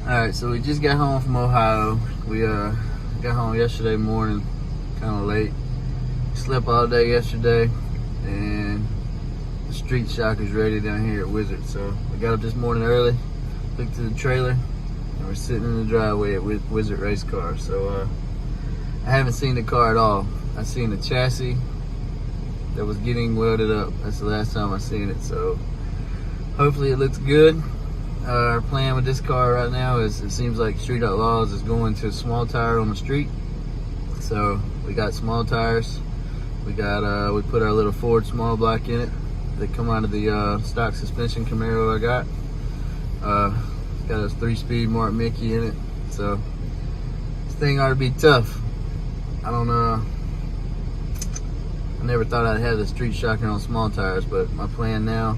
Alright, so we just got home from Ohio. We got home yesterday morning, kind of late. Slept all day yesterday, and the street shock is ready down here at Wizard. So we got up this morning early, looked to the trailer, and we're sitting in the driveway at Wizard Race Car. So I haven't seen the car at all. I seen the chassis that was getting welded up. That's the last time I seen it. So hopefully it looks good. Our plan with this car right now is, it seems like Street Outlaws is going to small tire on the street. So we got small tires. We got we put our little Ford small block in it. They come out of the stock suspension Camaro I got. It's got a 3-speed Mark Mickey in it. So this thing ought to be tough. I don't know. I never thought I'd have the street shocker on small tires, but my plan now,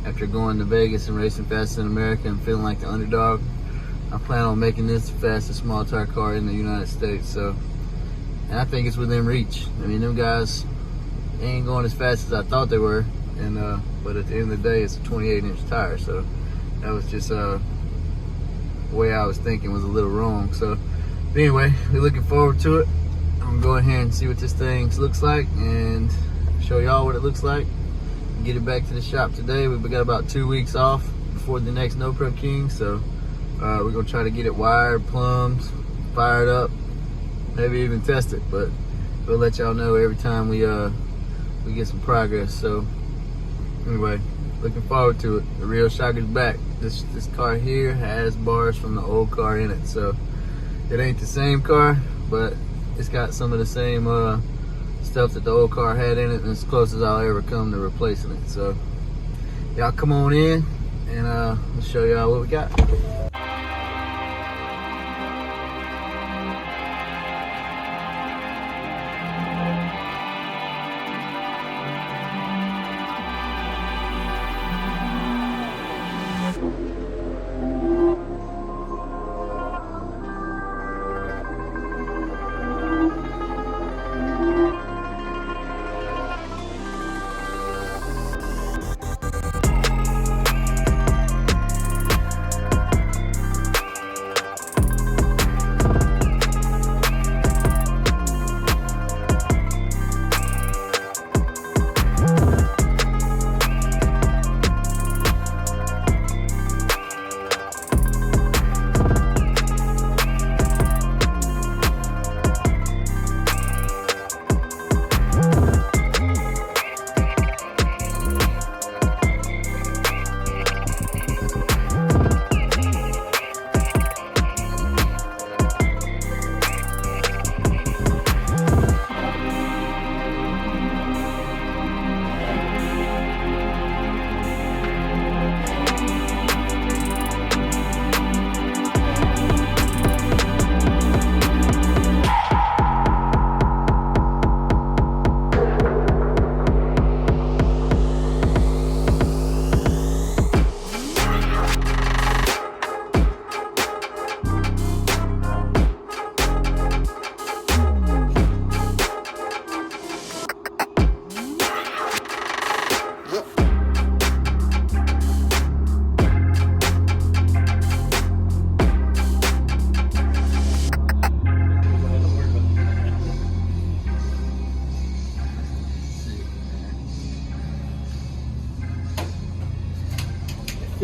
after going to Vegas and racing fast in America and feeling like the underdog, I plan on making this the fastest small tire car in the United States. So, and I think it's within reach. I mean, them guys, they ain't going as fast as I thought they were, and but at the end of the day, it's a 28-inch tire. So that was just the way I was thinking was a little wrong. So but anyway, we're looking forward to it. I'm gonna go in here and see what this thing looks like and show y'all what it looks like. Get it back to the shop today. We've got about 2 weeks off before the next No Prep King, so we're gonna try to get it wired, plumbed, fired up, maybe even test it. But we'll let y'all know every time we get some progress. So anyway, looking forward to it. The real shocker's back. This car here has bars from the old car in it, so it ain't the same car, but it's got some of the same stuff that the old car had in it, and as close as I'll ever come to replacing it. So y'all come on in and I'll show y'all what we got.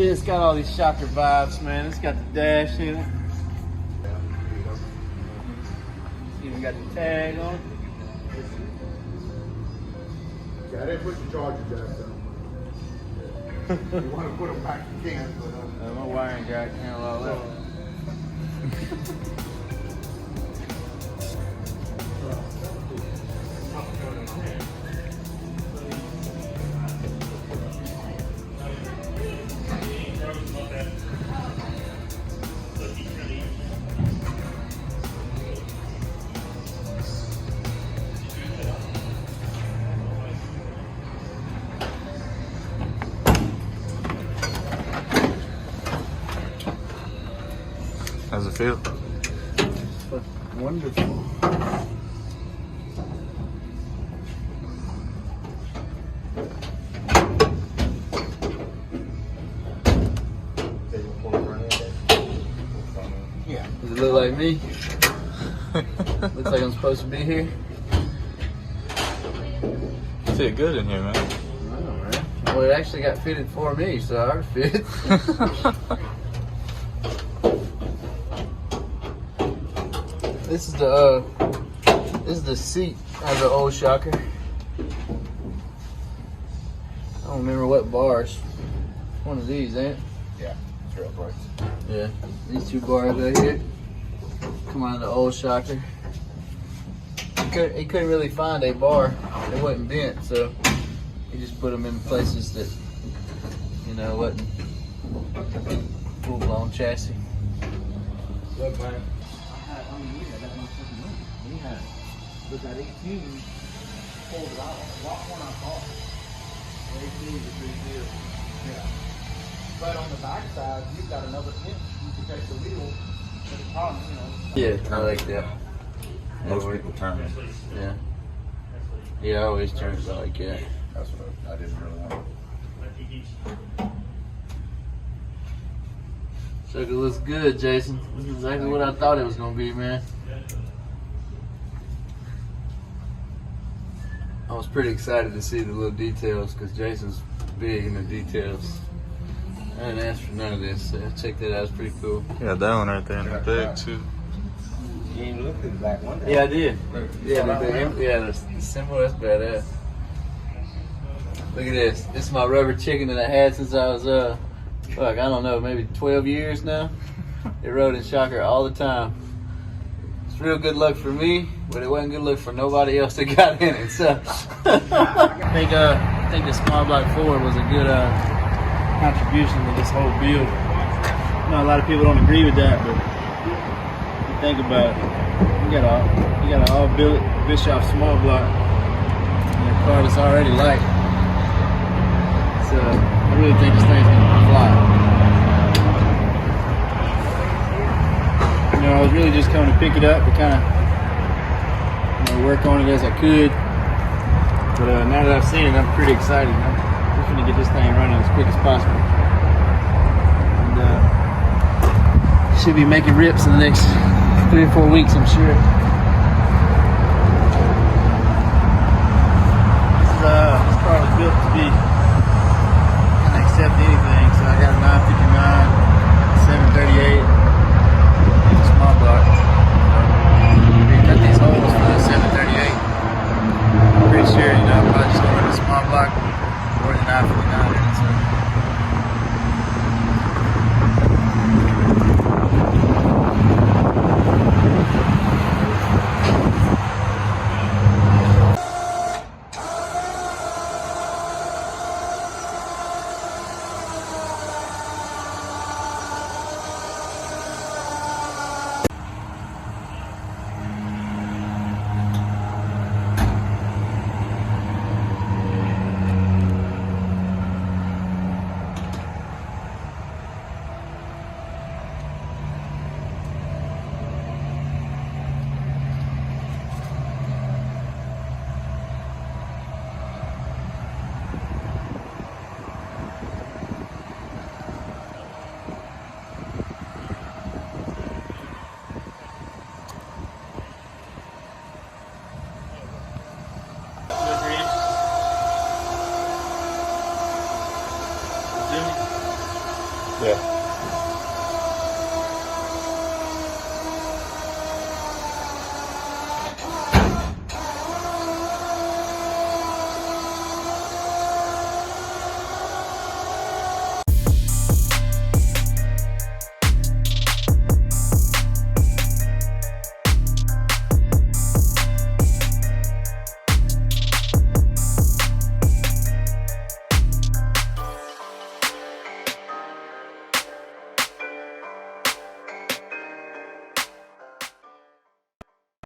It's got all these shocker vibes, man. It's got the dash in it. It's even got the tag on it. Yeah, I didn't put the charger jacks on. You want to put them back, you can. But, My wiring jack handle all that. How's it feel? Wonderful. Yeah. Does it look like me? Looks like I'm supposed to be here. Fit good in here, man. I know, right? Well, it actually got fitted for me, so I fit. This is the seat of the old shocker. I don't remember what bars. One of these, ain't it? Yeah. Trail brakes. Yeah. These two bars right here come out of the old shocker. He couldn't really find a bar that wasn't bent, so he just put them in places that, you know, wasn't full-blown chassis. Look, man. Look at 18, pulled it out. Walk one on top. 18 is a big deal. Yeah. But on the back side, you've got another inch. You can take the wheel. But the problem, you know. Yeah, I like that. Most people turn it. Yeah. Yeah, I always turn it like that. That's what I didn't really want. Sucker looks good, Jason. This is exactly what I thought it was gonna be, man. I was pretty excited to see the little details because Jason's big in the details. I didn't ask for none of this, so check that out. It's pretty cool. Yeah, that one right there in the bag too. You ain't looked at the back one day. Yeah, I did. Yeah, the symbol, that's badass. Look at this. This is my rubber chicken that I had since I was, I don't know, maybe 12 years now. It rode in shocker all the time. It's real good luck for me, but it wasn't good luck for nobody else that got in it. So I think the small block Ford was a good contribution to this whole build. I know a lot of people don't agree with that, but if you think about it, you got an all billet Bischoff small block and a car that's already light. So I really think this thing's gonna fly. You know, I was really just coming to pick it up to kind of, work on it as I could. But now that I've seen it, I'm pretty excited. I'm just gonna get this thing running as quick as possible. And should be making rips in the next 3 or 4 weeks, I'm sure. This car was built to be, can accept anything. So I got a 959, 738.